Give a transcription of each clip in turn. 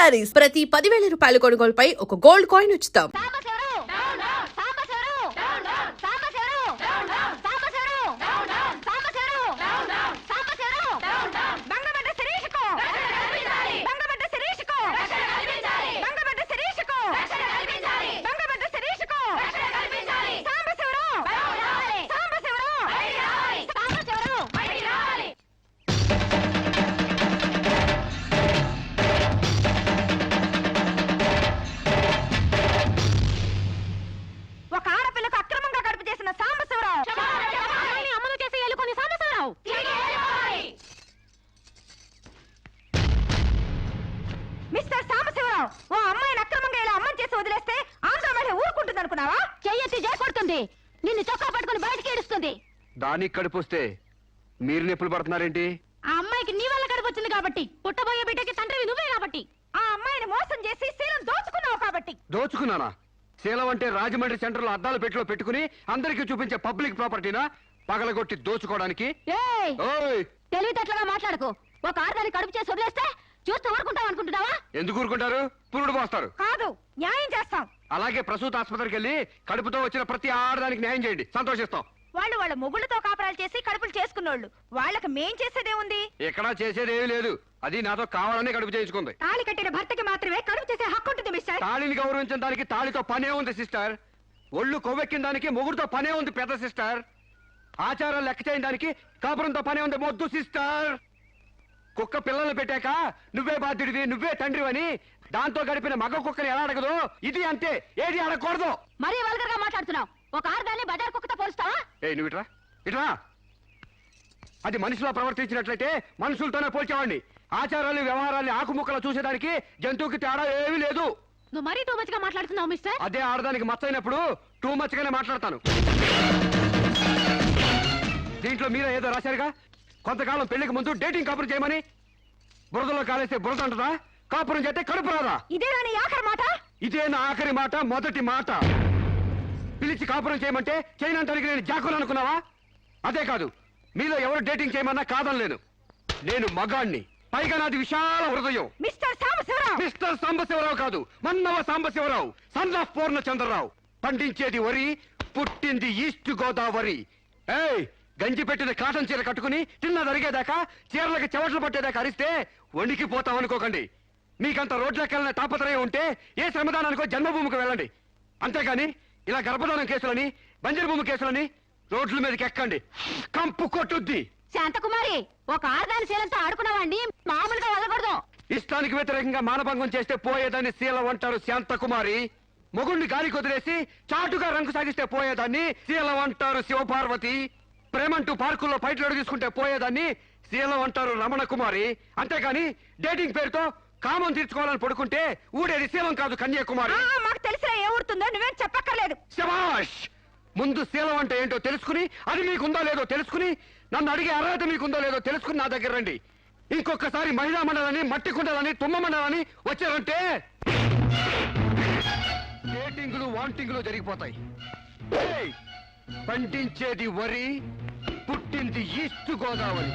శారీస్ ప్రతి 10,000 రూపాయల కొనుగోలుపై ఒక గోల్డ్ కాయిన్ ఉచితం. నిన్ను చొక్కా పట్టుకుని బయటికి ఏడుస్తుంది. దానికి కడుపుస్తే మీరు నిప్పులు పడుతున్నారేంటి? ఆ అమ్మాయికి నీ వల్ల కడుపు వచ్చింది కాబట్టి, పుట్టబోయే బిడ్డకి తండ్రివి నువ్వే కాబట్టి, ఆ అమ్మాయిని మోసం చేసి శీలం దోచుకున్నావు కాబట్టి. దోచుకున్నానా? శీలం అంటే రాజమండ్రి సెంటర్ లో అద్దాల పెట్టిలో పెట్టుకుని అందరికీ చూపించే పబ్లిక్ ప్రాపర్టీనా పగలగొట్టి దోచుకోవడానికి? తెలివితేటలుగా మాట్లాడుకో. ఒక ఆడదాన్ని కడుపు చేసి వదిలేస్తే చూస్తూ ఊరుకుంటావు అనుకుంటున్నావా? ఎందుకు ఊరుకుంటారు? పురుడు పోస్తారు. కాదు, న్యాయం చేస్తాం. అలాగే ప్రసూత ఆసుపత్రికి వెళ్ళి కడుపుతో వచ్చిన ప్రతి ఆడదానికి న్యాయం చేయండి, సంతోషిస్తాం. వాళ్ళు వాళ్ళ మొగుళ్ళతో కాపరాలు చేసి కడుపులు చేసుకున్నోళ్ళు, వాళ్ళకి మేం చేసేదే ఉంది? ఎక్కడా చేసేదేమీ లేదు. అది నాతో కావాలని కడుపు చేయించుకుంది. తాళి కట్టిన భర్తకి మాత్రమే కడుపు చేసే హక్కు ఉంటుంది మిస్టర్. తాళిని గౌరవించిన దానికి తాళితో పనే ఉంది సిస్టర్. ఒళ్ళు కొవ్వెక్కిన దానికి మొగుడుతో పనే ఉంది పెద్ద సిస్టర్. ఆచారాలు లెక్క చేయని దానికి కాపురంతో పనే ఉంది మొద్దు సిస్టర్. కుక్క పిల్లలు పెట్టాక నువ్వే బాధ్యుడివి, నువ్వే తండ్రివని దాంతో గడిపిన మగ కుక్కని ఎలా అడగదు, ఇది అంతే. ఏది అడగకూడదు. మరీ వల్గర్ గా మాట్లాడుతున్నావు. ఒక ఆడదాన్ని బజార్ కుక్కతో పోలుస్తావా? నువ్వు ఇట్రా ఇట్రా. అది మనిషిలో ప్రవర్తించినట్లయితే మనుషులతోనే పోల్చేవాడిని. ఆచారాలు వ్యవహారాన్ని ఆకుముక్కలు చూసేదానికి జంతువుకి తేడా ఏమీ లేదు. నువ్వు మరీ టూ మచ్ గా మాట్లాడుతున్నావు మిస్టర్. అదే ఆడదానికి మచ్చైనప్పుడు టూ మచ్ గానే మాట్లాడతాను. దీంట్లో మీరే ఏదో రాశారుగా, కొంతకాలం పెళ్లికి ముందు డేటింగ్ కాపురం చేయమని. బురదలో కాలేస్తే బురద అంటదా? కాపురం చేస్తే కడుపు రాదా? ఇదే నా ఆఖరి మాట. ఇదే నా ఆఖరి మాట, మొదటి మాట. పిలిచి కాపురం చేయమంటే చేయనంటానికి నేను జాకులు అనుకున్నావా? అదే కాదు, మీలో ఎవరు డేటింగ్ చేయమన్నా కాదనలేను. నేను మగాణ్ణి, పైగా నాది విశాల హృదయం. మిస్టర్ సాంబశివరావు. మిస్టర్ సాంబశివరావు కాదు, మన్నవ సాంబశివరావు, సన్ ఆఫ్ పూర్ణచంద్రరావు. పండించేది వరి, పుట్టింది ఈస్ట్ గోదావరి. గంజి పెట్టిన కాటన్ చీర కట్టుకుని తిన్నది అరిగేదాకా, చీరలకి చెవట్లు పట్టేదాకా అరిస్తే వణికిపోతాం అనుకోకండి. మీకంత రోడ్లెక్కాలనే తాపత్రయం ఉంటే ఏ శ్రమదానానికో జన్మభూమికి వెళ్ళండి. అంతేగాని ఇలా గర్భధానం కేసులని, బంజరు భూమి కేసులని రోడ్ల మీదకి ఎక్కండి, కంపు కొట్టుద్ది. శాంతకుమారి, ఒక ఆడదాని శీలంతో ఆడుకున్నావండి, మామూలుగా వెళ్ళకూడదు. ఇష్టానికి వ్యతిరేకంగా మానభంగం చేస్తే పోయేదాన్ని శీలం అంటారు శాంతకుమారి. మొగుణ్ణి గాలికి వదిలేసి చాటుగా రంగు సాగిస్తే పోయేదాన్ని శీలం అంటారు శివపార్వతి. ప్రేమంటూ పార్కుల్లో ఫైట్లు తీసుకుంటే పోయేదాన్ని శీలం అంటారు రమణ కుమారి. అంతేగాని డేటింగ్ పేరుతో కామం తీర్చుకోవాలని పడుకుంటే ఊడేది శీలం కాదు కన్యాకుమారి. మాకు తెలిసినా ఏ ఊరుతుందో నువ్వేం చెప్పక్కర్లేదు. శభాష్! ముందు శీలం అంటే ఏంటో తెలుసుకుని, అది మీకుందో లేదో తెలుసుకుని, నన్ను అడిగే అర్హత మీకుందో లేదో తెలుసుకుని నా దగ్గర రండి. ఇంకొకసారి మహిళా మండలని, మట్టి కుండలని, తుమ్మ మండలని వచ్చారంటే డేటింగ్లు వాంటింగ్లు జరిగిపోతాయి. పండించేది వరి, పుట్టింది ఈస్ట్ గోదావరి.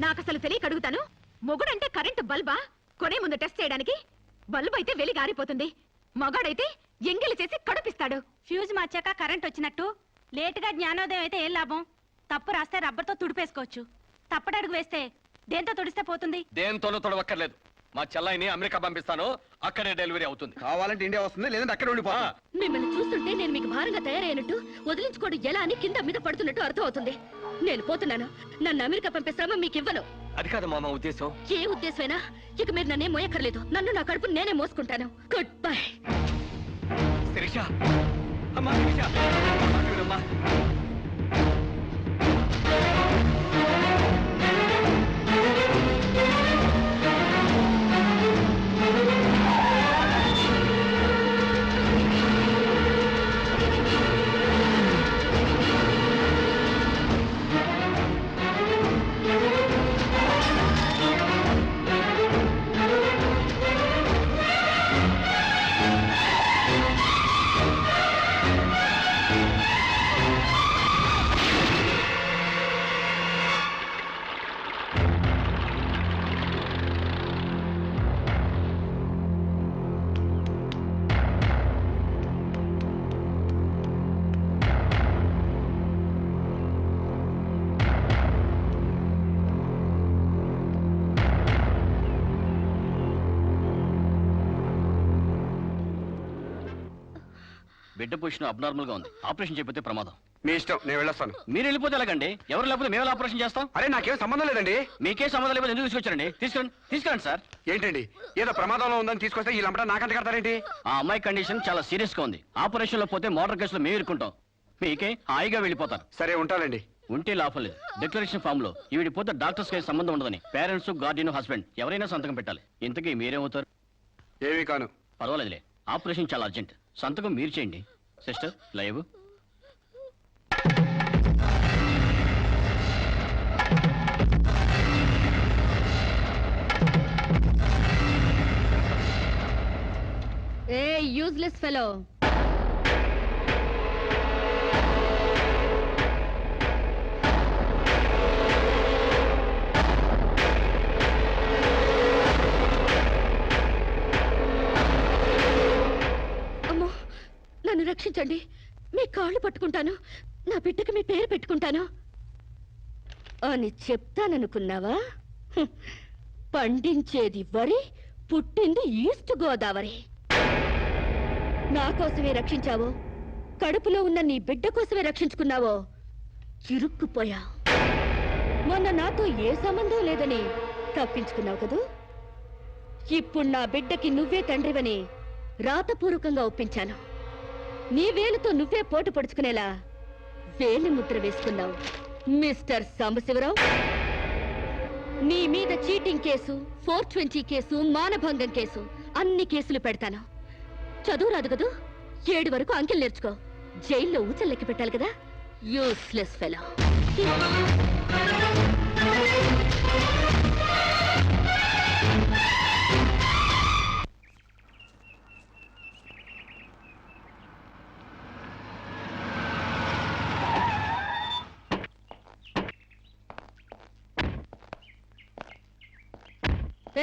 నాకు అసలు తెలియక అడుగుతాను, మొగుడంటే కరెంటు బల్బా? కొనే ముందు టెస్ట్ చేయడానికి. బల్బు అయితే వెలి గారిపోతుంది, మగాడైతే ఎంగిలి చేసి కడుపిస్తాడు. ఫ్యూజ్ మార్చాక కరెంట్ వచ్చినట్టు లేటుగా జ్ఞానోదయం అయితే ఏం లాభం? తప్పు రాస్తే రబ్బర్తో తుడిపేసుకోవచ్చు, తప్పటడుగు వేస్తే దేంతో తుడిస్తే పోతుంది? దేంతోనూ తొడవక్కర్లేదు. మా చెల్లాయిని అమెరికా పంపిస్తాను, అక్కడే డెలివరీ అవుతుంది. కావాలంటే ఇండియా వస్తుంది, లేదంటే అక్కడ ఉండిపో. మిమ్మల్ని చూస్తుంటే నేను మీకు భారంగా తయారైనట్టు, వదిలించుకోవడం ఎలా అని కింద మీద పడుతున్నట్టు అర్థం అవుతుంది. నేను పోతున్నాను. నన్ను అమెరికా పంపే శ్రమ మీకు ఇవ్వను. అది కాదు మామ ఉద్దేశం. ఏ ఉద్దేశమైనా ఇక మీరు నన్నే మోయక్కర్లేదు. నన్ను నా కడుపు నేనే మోసుకుంటాను. Good bye. శిరీష, అమ్మా శిరీష, అమ్మా. బిడ్డ పొజిషన్ అబ్నార్మల్ గా ఉంది. ఆపరేషన్ చేయకపోతే ప్రమాదం. మీ ఇష్టం, నేను వెళ్ళొస్తాను. మీరు వెళ్ళిపోతే ఎలాగండి? ఎవరు లేకపోతే మేము ఆపరేషన్ చేస్తాం. అరే నాకేం సంబంధం లేదండి. మీకే సంబంధం లేకపోతే ఎందుకు తీసుకొచ్చారండి? తీసుకురండి సార్. ఏంటండి ఏదో ప్రమాదంలో ఉందని తీసుకొస్తే వీళ్ళంపట నాకంట కడతారేంటి? ఆ అమ్మాయి కండిషన్ చాలా సీరియస్ గా ఉంది. ఆపరేషన్ లో పోతే మోటార్ కేసులో మేము ఇరుక్కుంటాం. మీకే హాయిగా వెళ్ళిపోతారు. సరే ఉంటానండి. ఉంటే లాభం లేదు. డిక్లరేషన్ ఫామ్ లో ఈవిడి పోతే డాక్టర్స్ కి సంబంధం ఉండదని పేరెంట్స్, గార్డియన్, హస్బెండ్ ఎవరైనా సంతకం పెట్టాలి. ఇంతకీ మీరేమవుతారు? ఏమీ కాను. పర్వాలేదులే, ఆపరేషన్ చాలా అర్జెంట్. సంతకం మీరు చేయండి. Sister live. ఏ యూజ్లెస్ ఫెలో, అమ్మో, నన్ను రక్షించండి. మీ కాళ్ళు పట్టుకుంటాను, నా బిడ్డకి మీ పేరు పెట్టుకుంటాను అని చెప్తాననుకున్నావా? హ్మ్. పండించేది వరి, పుట్టింది ఈస్ట్ గోదావరి. నా కోసమే రక్షించావో, కడుపులో ఉన్న నీ బిడ్డ కోసమే రక్షించుకున్నావో ఇరుక్కుపోయా. మొన్న నాతో ఏ సంబంధం లేదని తప్పించుకున్నావు కదూ. ఇప్పుడు నా బిడ్డకి నువ్వే తండ్రివని రాతపూర్వకంగా ఒప్పించాను. నీ వేలుతో నువ్వే పోటు పొడుచుకునేలా వేలి ముద్ర వేసుకున్నావు మిస్టర్ సాంబశివరావు. నీ మీద చీటింగ్ కేసు, 420 కేసు, మానభంగం కేసు, అన్ని కేసులు పెడతాను. చదువు రాదు కదూ, 7 వరకు అంకెలు నేర్చుకో. జైల్లో ఊచల్లెక్కి పెట్టాలి కదా. Useless fellow.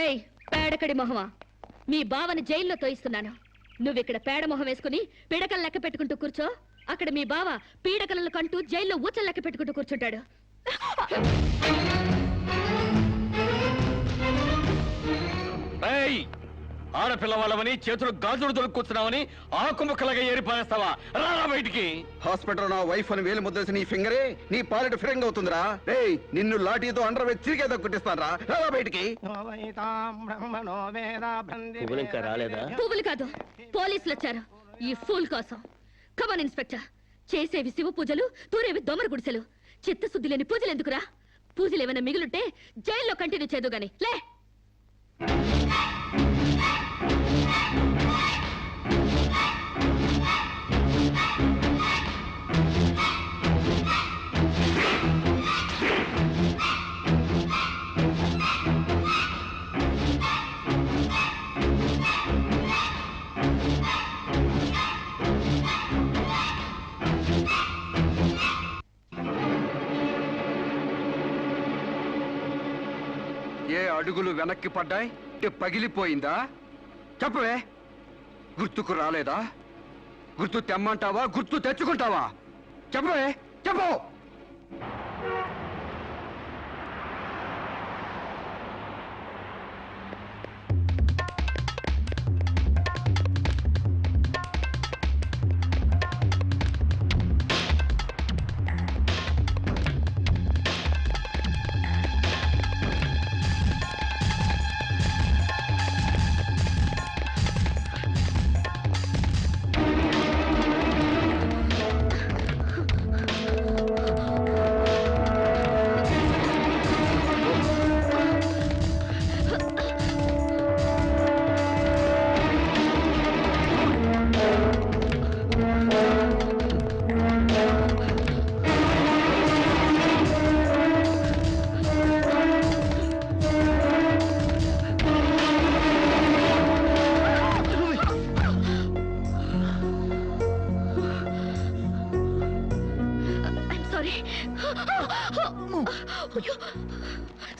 ఏయ్ పేడకడి మొహమా, మీ బావని జైల్లో తోయిస్తున్నాను. నువ్విక్కడ పేడ మొహం వేసుకుని పీడకలు లెక్క పెట్టుకుంటూ కూర్చో. అక్కడ మీ బావ పీడకలను కంటూ జైల్లో ఊచలు లెక్క పెట్టుకుంటూ కూర్చుంటాడు. ఆడపిల్లవాళ్ళవని చేతులు గాజులు దొరుకుతున్నావని ఆకు ముక్కలుగా ఏరి పారేస్తావా? రారా బయటికి. హాస్పిటల్ నా వైఫ్ అని వేలు ముద్దేసి నీ ఫింగరే నీ పాలిట ఫిరంగ్ అవుతుందిరా. రేయ్, నిన్ను లాఠీతో అండర్ వేసి చిరిగే దక్కుటిస్తానరా. రారా బయటికి. ఇంకా రాలేదా? పువ్వులు కాదు, పోలీసులు వచ్చారు ఈ ఫూల్ కోసం. Come on inspector. చేసేవి శివ పూజలు, తూరేవి దొమర గుడిసెలు. చిత్తశుద్ధి లేని పూజలు ఎందుకురా? పూజలు ఏమైనా మిగులుంటే జైల్లో కంటిన్యూ చేదు గాని లే. ఏ అడుగులు వెనక్కి పడ్డాయి? పగిలిపోయిందా? చెప్పవే. గుర్తుకు రాలేదా? గుర్తు తెమ్మంటావా, గుర్తు తెచ్చుకుంటావా? చెప్పవే, చెప్పు.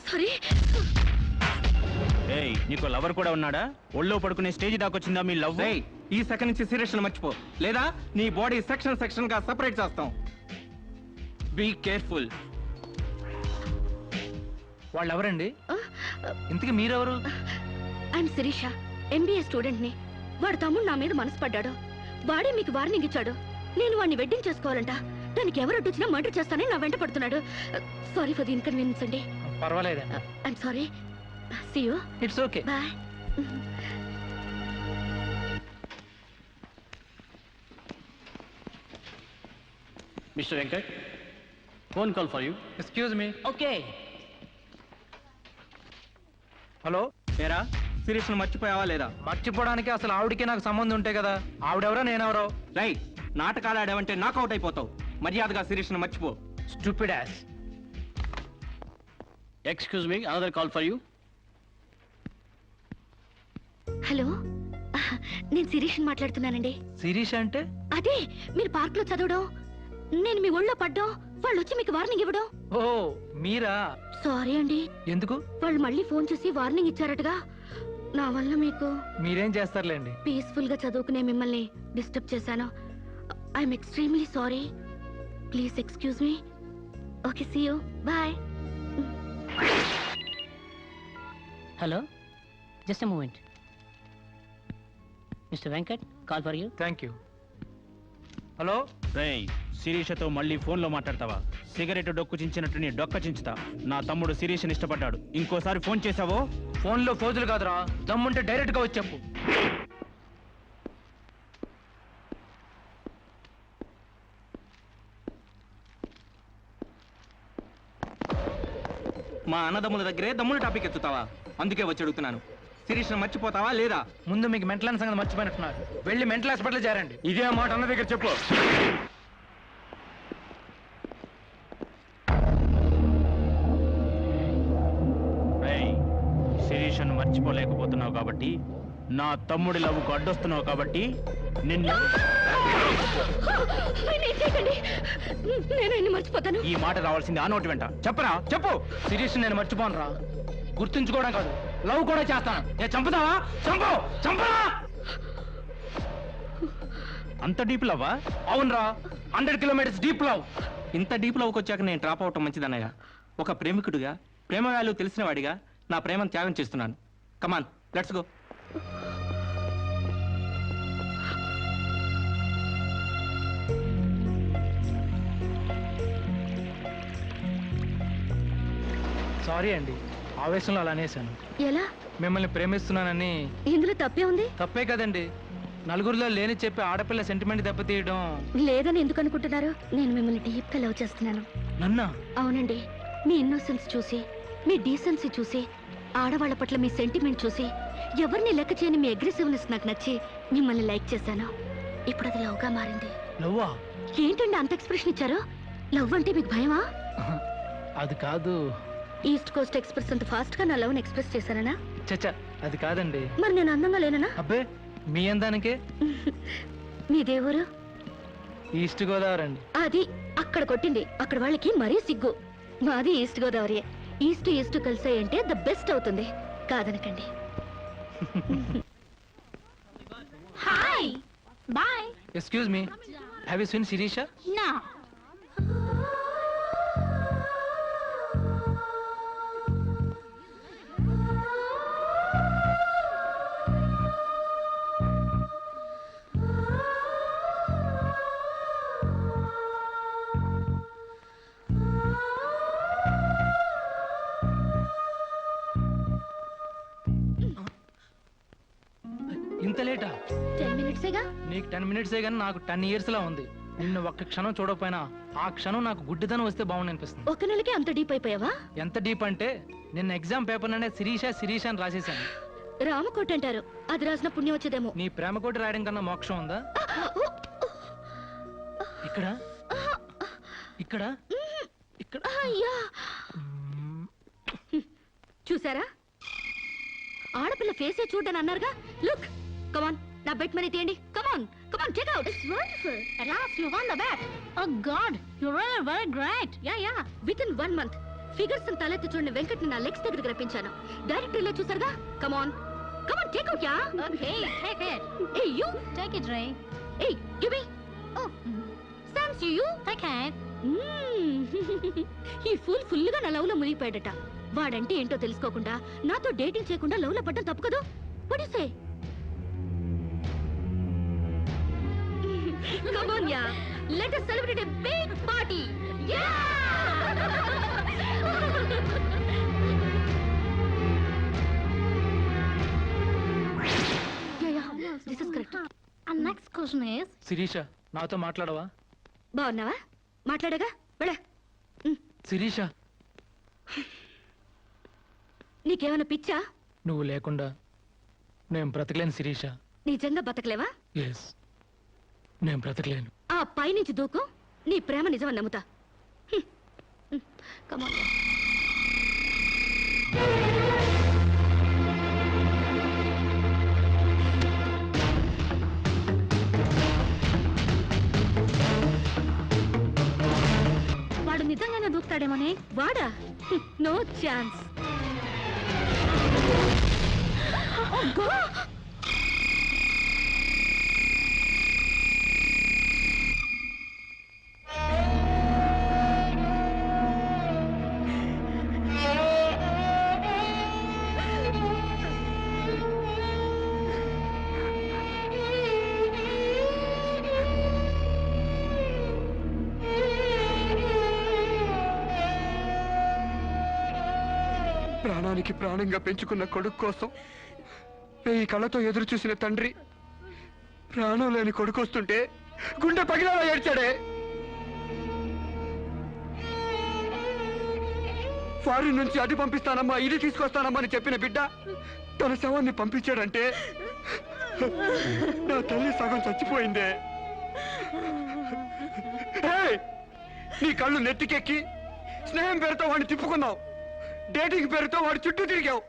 సారీ. ఏయ్, నీకు లవర్ కూడా ఉన్నాడా? ఒళ్ళో పడుకునే స్టేజ్ దాకొచ్చిందా మీ లవ్? ఈ సెకండ్ నుంచి సీరియస్ మర్చిపో, లేదా నీ బాడీ సెక్షన్ సెక్షన్ గా సెపరేట్ చేస్తాం. Be careful. వాళ్ళు ఎవరండి? ఇంతకీ మీరెవరు? ఐఎమ్ శిరీష, MBA స్టూడెంట్ ని. వాడు తమ్ముడు నా మీద మనసు పడ్డాడు. వాడే మీకు వార్నింగ్ ఇచ్చాడు. నేను వాడిని వెడ్డింగ్ చేసుకోవాలంట. దానికి ఎవరు అడ్డొచ్చినా మర్డర్ చేస్తానని నా వెంట పడుతున్నాడు. సారీ ఫర్ ది ఇన్కన్వీనియన్స్ అండి. పర్వాలేదండి. I'm sorry. See you. It's okay. Bye. Mister Venkat, phone call for you. Excuse me. Okay. Hello, ఏరా శిరీష్ను మర్చిపోయావా లేదా? మర్చిపోవడానికి అసలు ఆవిడకి నాకు సంబంధం ఉంటే కదా. ఆవిడెవరో నేనెవరో. రైట్, నాటకాలు ఆడావంటే నాకౌట్ అయిపోతావు. మర్యాదగా శిరీష్ను మర్చిపో. Stupid ass. Excuse me, another call for you. Hello, నేను శిరీష్ మాట్లాడుతున్నానండి. శిరీష్ అంటే? అదే మీరు పార్క్ లో చదవడం, నేను మీ ఒళ్ళో పడ్డం, వాళ్ళు వచ్చి మీకు వార్నింగ్ ఇవ్వడం. ఓ మీరా? సారీ అండి. ఎందుకు? వాళ్ళు మళ్ళీ ఫోన్ చేసి వార్నింగ్ ఇచ్చారటగా. నా వల్ల మీకు. మీరేం చేస్తారులేండి. పీస్ఫుల్ గా చదువుకునే మిమ్మల్ని డిస్టర్బ్ చేశాను. I'm extremely sorry. Please excuse me. Okay, see you. Bye. Hello, just a moment. Mister Venkat, call for you. Thank you. Hello. రేయ్, శిరీషతో మళ్ళీ ఫోన్లో మాట్లాడతావా? సిగరెట్ డొక్కు చించినట్టు నీ డొక్క చించుతా. నా తమ్ముడు శిరీష్ని ఇష్టపడ్డాడు. ఇంకోసారి ఫోన్ చేసావో ఫోన్లో ఫోజులు కాదురా, దమ్ముంటే డైరెక్ట్ గా వచ్చి చెప్పు. మా అన్నదమ్ముల దగ్గరే దమ్ముల టాపిక్ ఎత్తుతావా? అందుకే వచ్చి అడుగుతున్నాను. శిరీష్ను మర్చిపోతావా లేదా? ముందు మీకు మెంటల్ సంగతి మర్చిపోయినట్టున్నారు. వెళ్ళి మెంటల్ హాస్పిటల్ చేరండి. ఇదే మాట అన్న దగ్గర చెప్పు. రేయ్, శిరీషను మర్చిపోలేకపోతున్నావు కాబట్టి, నా తమ్ముడి లవ్వుకు అడ్డొస్తున్నావు కాబట్టి నిన్ను. నేను మర్చిపోతాను. ఈ మాట రావాల్సింది ఆ నోటి వెంట. చెప్పరా, చెప్పు. శిరీష్ నేను మర్చిపోను రా. గుర్తుంచుకోవడం కాదు, లవ్ కూడా చేస్తాను. ఏ చంపుతావా? చంపు, చంపరా. అంత డీప్ లవ్వా? అవునరా, 100 కిలోమీటర్స్ డీప్ లవ్. ఇంత డీప్ లవ్కి వచ్చాక నేను డ్రాప్ అవటం మంచిదన్నయ్య. ఒక ప్రేమికుడిగా, ప్రేమ వాల్యూ తెలిసిన వాడిగా నా ప్రేమను త్యాగం చేస్తున్నాను. కమాన్, లెట్స్ గో. సారీ అండి, ఆవేశంలో అలా అనేసాను. ఎలా? మిమ్మల్ని ప్రేమిస్తున్నానని. ఇందులో తప్పే ఉంది? తప్పే కదండి. నలుగురిలో లేని చెప్పి ఆడపిల్ల సెంటిమెంట్ దెబ్బతీయడం. లేదని ఎందుకు అనుకుంటున్నారు? నేను మిమ్మల్ని డీప్ గా లవ్ చేస్తున్నాను. నన్నా? అవునండి. మీ ఇన్నోసెన్స్ చూసి, మీ డీసెన్సీ చూసి, ఆడవాళ్ల పట్ల మీ సెంటిమెంట్ చూసి, ఎవరిని లెక్క చేయని మీ అగ్రెసివ్నెస్ నాకు నచ్చి మిమ్మల్ని లైక్ చేశాను. ఇప్పుడు అది లవ్ గా మారింది. లవ్వా? ఏంటండి అంత ఎక్స్ప్రెషన్ ఇచ్చారు? లవ్ అంటే మీకు భయమా? అది కాదు. ఈస్ట్ కోస్ట్ ఎక్స్ప్రెస్ అంత ఫాస్ట్ గా నా లవ్ ఎక్స్ప్రెస్ చేశానా? చచ్చా, అది కాదండి. మరి నేను అందంగా లేనా? అబ్బే, మీ అందానికే. మీ దేవురు? ఈస్ట్ గోదావరి అండి. అది అక్కడ కొట్టింది. అక్కడ వాళ్ళకి మరీ సిగ్గు. మాది ఈస్ట్ గోదావరి. ఈస్ట్ ఈస్ట్ కలిసాయంటే ద బెస్ట్ అవుతుంది. కాదనకండి. Hi, bye. Excuse me, have you seen Shirisha? నా ఇంత లేటా? 10 మినిట్సేగా. నీకు 10 మినిట్సే కానీ నాకు 10 years లా ఉంది. నిన్ను ఒక్క క్షణం చూడకపోయినా ఆ క్షణం నాకు గుడ్డితనం వస్తే బాగుంది అనిపిస్తుంది. ఒక నెలకి అంత డీప్ అయిపోయావా? ఎంత డీప్ అంటే నిన్న ఎగ్జామ్ పేపర్లోనే శిరీష శిరీష అని రాసేసాను. రామకోట అంటారు. అది రాసిన పుణ్యం వచ్చేదేమో. నీ ప్రేమ కోటి రాయడం కన్నా మోక్షం ఉందా? ఇక్కడ ఇక్కడ ఇక్కడ. అయ్యా, చూసారా? ఆడపిల్ల ఫేసే చూడని అన్నారుగా. లుక్, కమాన్, నా బెట్ మనీ తీయండి. Come on, come on, check out. It's wonderful. At last you won the bet. Oh God, you're really very great. Yeah. With in 1 month figures తలెత్తి చూడని వెంకట్ నా లెగ్స్ దగ్గరికి రప్పించాను. డైరెక్ట్ ఇలా చూసారుగా. Come on, come on, take out. Yeah, Okay, take it. Hey you Take it, Ray. Hey give me. Oh Sam's you. Take it. ఈ full గా నా love లో మునిగిపోయాడట. వాడంటే ఏంటో తెలుసుకోకుండా నాతో డేటింగ్ చేయకుండా లవ్ లో పడ్డం తప్పు కదా? What you say? Come on, yeah. Let us celebrate a big party. Yeah. This is correct. And next question is, Shirisha నాతో మాట్లాడవా? బాగున్నావా? మాట్లాడగా వెళ్ళ. శిరీష, నీకేమైనా పిచ్చా? నువ్వు లేకుండా నేను బ్రతకలేను శిరీష. నిజంగా బతకలేవా? ఎస్, నేను బ్రతకలేను. ఆ పైనుంచి దూకు, నీ ప్రేమ నిజమని నమ్ముతా. Come on. వాడు నిజంగానే దూకుతాడేమోనే. వాడా? No chance. ప్రాణానికి ప్రాణంగా పెంచుకున్న కొడుకు కోసం ఈ కళ్ళతో ఎదురు చూసిన తండ్రి ప్రాణం లేని కొడుకు వస్తుంటే గుండె పగిలేలా ఏడ్చాడే. ఫారిన్ నుంచి అది పంపిస్తానమ్మా ఇది తీసుకొస్తానమ్మా అని చెప్పిన బిడ్డ తన శవాన్ని పంపించాడంటే నా తల్లి సగం చచ్చిపోయిందే. ఏయ్! నీ కళ్ళు నెత్తికెక్కి స్నేహం పేరుతో వాడిని తిప్పుకున్నావు, డేటింగ్ పేరుతో వాడి చుట్టూ తిరిగావు,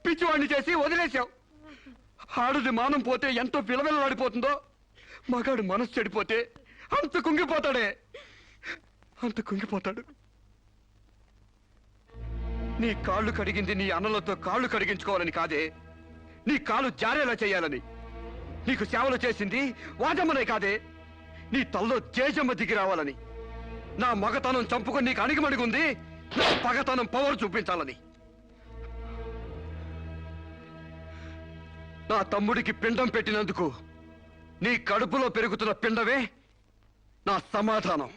పిచ్చివాడిని చేసి వదిలేశావు. ఆడది మానం పోతే ఎంతో పిలవెలలాడిపోతుందో మగాడు మనసు చెడిపోతే అంత కుంగిపోతాడే, అంత కుంగిపోతాడు. నీ కాళ్ళు కడిగింది నీ అన్నలతో కాళ్ళు కడిగించుకోవాలని కాదే, నీ కాళ్ళు జారేలా చేయాలని. నీకు సేవలు చేసింది వాజమ్మనే కాదే, నీ తల్లో జేజమ్మ దిగి రావాలని. నా మగతనం చంపుకొని నీకు అణిగిమణిగుంది నా పగతనం పవర్ చూపించాలని. నా తమ్ముడికి పిండం పెట్టినందుకు నీ కడుపులో పెరుగుతున్న పిండమే నా సమాధానం.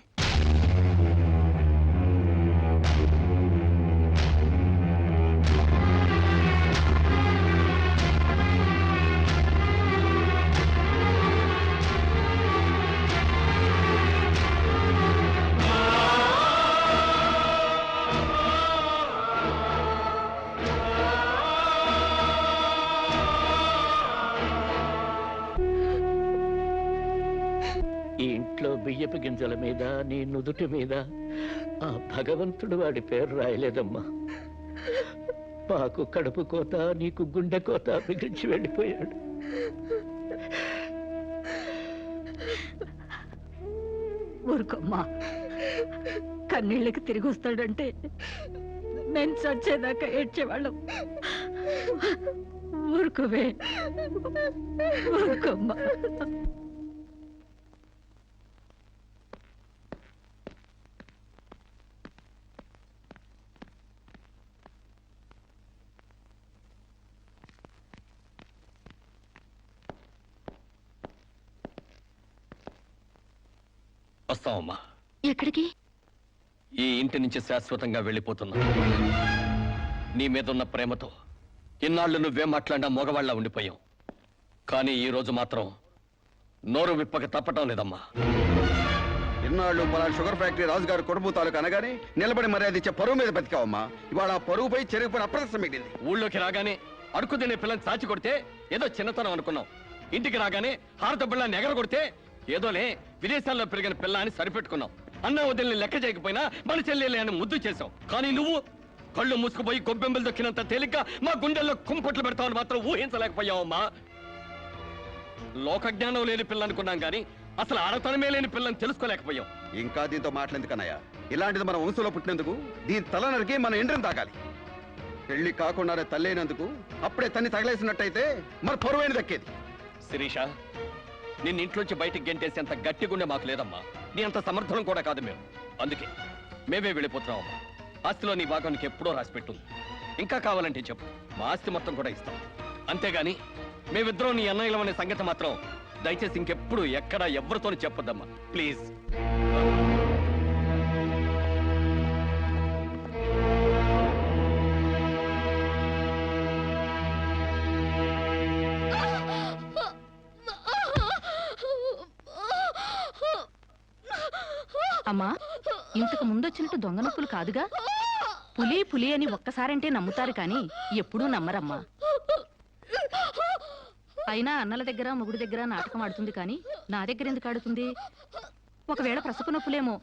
ఈ ఇంట్లో బియ్యపు గింజల మీద నీ నుదుటి మీద ఆ భగవంతుడు వాడి పేరు రాయలేదమ్మా. మాకు కడుపు కోత, నీకు గుండె కోత మిగిల్చి వెళ్ళిపోయాడు. ఊరుకోమ్మా. కన్నీళ్ళకి తిరిగి వస్తాడంటే నేను చచ్చేదాకా ఏడ్చేవాళ్ళం. ఊరుకోవే, ఊరుకోమ్మా. వస్తామమ్మా. ఎక్కడికి? ఈ ఇంటి నుంచి శాశ్వతంగా వెళ్ళిపోతున్నా. నీ మీద ఉన్న ప్రేమతో ఇన్నాళ్ళు నువ్వే మాట్లాడినా మగవాళ్ళ ఉండిపోయాం. కానీ ఈ రోజు మాత్రం నోరు విప్పక తప్పటం లేదమ్మా. ఇన్నాళ్ళు మన షుగర్ ఫ్యాక్టరీ రాజుగారు కొడుపు తాలూకు అనగానే నిలబడి మర్యాద ఇచ్చే పరువు మీద బతికావమ్మా. ఇవాళ ఆ పరువుపై చెరుగుపై అప్రదర్శన మిగిలింది. ఊళ్ళోకి రాగానే అడుగు తినే పిల్లని చాచి కొడితే ఏదో చిన్నతనం అనుకున్నాం. ఇంటికి రాగానే హారత పిల్లని ఎగర కొడితే ఏదోలే విదేశాల్లో పెరిగిన పిల్ల అని సరిపెట్టుకున్నాం. అన్న వదిలిని లెక్క చేయకపోయినా మన చెల్లెలే అని ముద్దు చేశావు. కానీ నువ్వు కళ్ళు మూసుకుపోయి గొబ్బెంబలు దొక్కినంత తేలిగ్గా మా గుండెల్లో కుంపట్లు పెడతామని మాత్రం ఊహించలేకపోయావమ్మా. లోక జ్ఞానం లేని పిల్ల అనుకున్నాం కానీ అసలు ఆడతనమే లేని పిల్లని తెలుసుకోలేకపోయాం. ఇంకా దీంతో మాట్లాడేందుకన్నయ్య, ఇలాంటిది మన వంశంలో పుట్టినందుకు దీని తల నరికి మన ఎండ్రం తాగాలి. పెళ్లి కాకుండానే తల్లైనందుకు అప్పుడే తన్ని తగలేసినట్టయితే మన పరువైన దక్కేది. శిరీష, నిన్ను ఇంట్లోంచి బయటికి గెంటేసేంత గట్టి గుండె మాకు లేదమ్మా. నీ అంత సమర్థనం కూడా కాదు మేము. అందుకే మేమే వెళ్ళిపోతున్నామమ్మా. ఆస్తిలో నీ భాగం నీకు ఎప్పుడో రాసిపెట్టుంది. ఇంకా కావాలంటే చెప్పు, మా ఆస్తి మొత్తం కూడా ఇస్తాం. అంతేగాని మేమిద్దరం నీ అన్నయ్యలం అనే సంగతి మాత్రం దయచేసి ఇంకెప్పుడు ఎక్కడ ఎవరితోనూ చెప్పొద్దమ్మా ప్లీజ్. అమ్మా, ఇంతకు ముందొచ్చినట్టు దొంగ నొప్పులు కాదుగా? పులి పులి అని ఒక్కసారంటే నమ్ముతారు కానీ ఎప్పుడూ నమ్మరమ్మా. అయినా అన్నల దగ్గర మొగుడి దగ్గర నాటకం ఆడుతుంది కానీ నా దగ్గర ఎందుకు ఆడుతుంది? ఒకవేళ ప్రసవ నొప్పులేమో.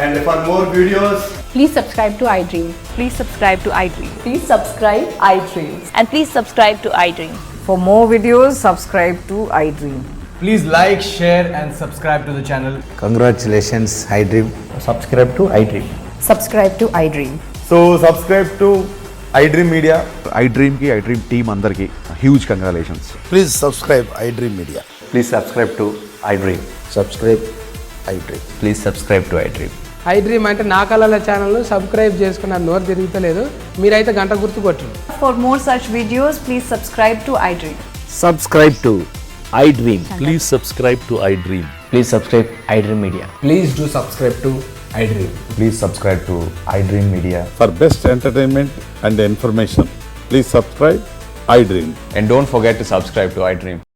And for more videos, Please subscribe to iDream. Please subscribe to iDream. Please subscribe iDream. And please subscribe to iDream. For more videos, subscribe to iDream. please like, share, and subscribe to the channel. Congratulations, iDream. Subscribe to iDream. Subscribe to iDream. So subscribe to iDream Media. iDream ki iDream team అందరికి huge congratulations. Please subscribe iDream Media. Please subscribe to iDream. Subscribe iDream. Please subscribe to iDream. iDream అంటే నా కళల channel subscribe చేసుకున్న నోరు తిరుగుతలేదు. మీరైతే గంట గుర్తు కొట్టండి. For more such videos, please subscribe to iDream. Subscribe to iDream. Please subscribe to iDream. Please subscribe iDream Media. Please do subscribe to iDream. Please subscribe to iDream Media. For best entertainment and information, please subscribe iDream. And don't forget to subscribe to iDream.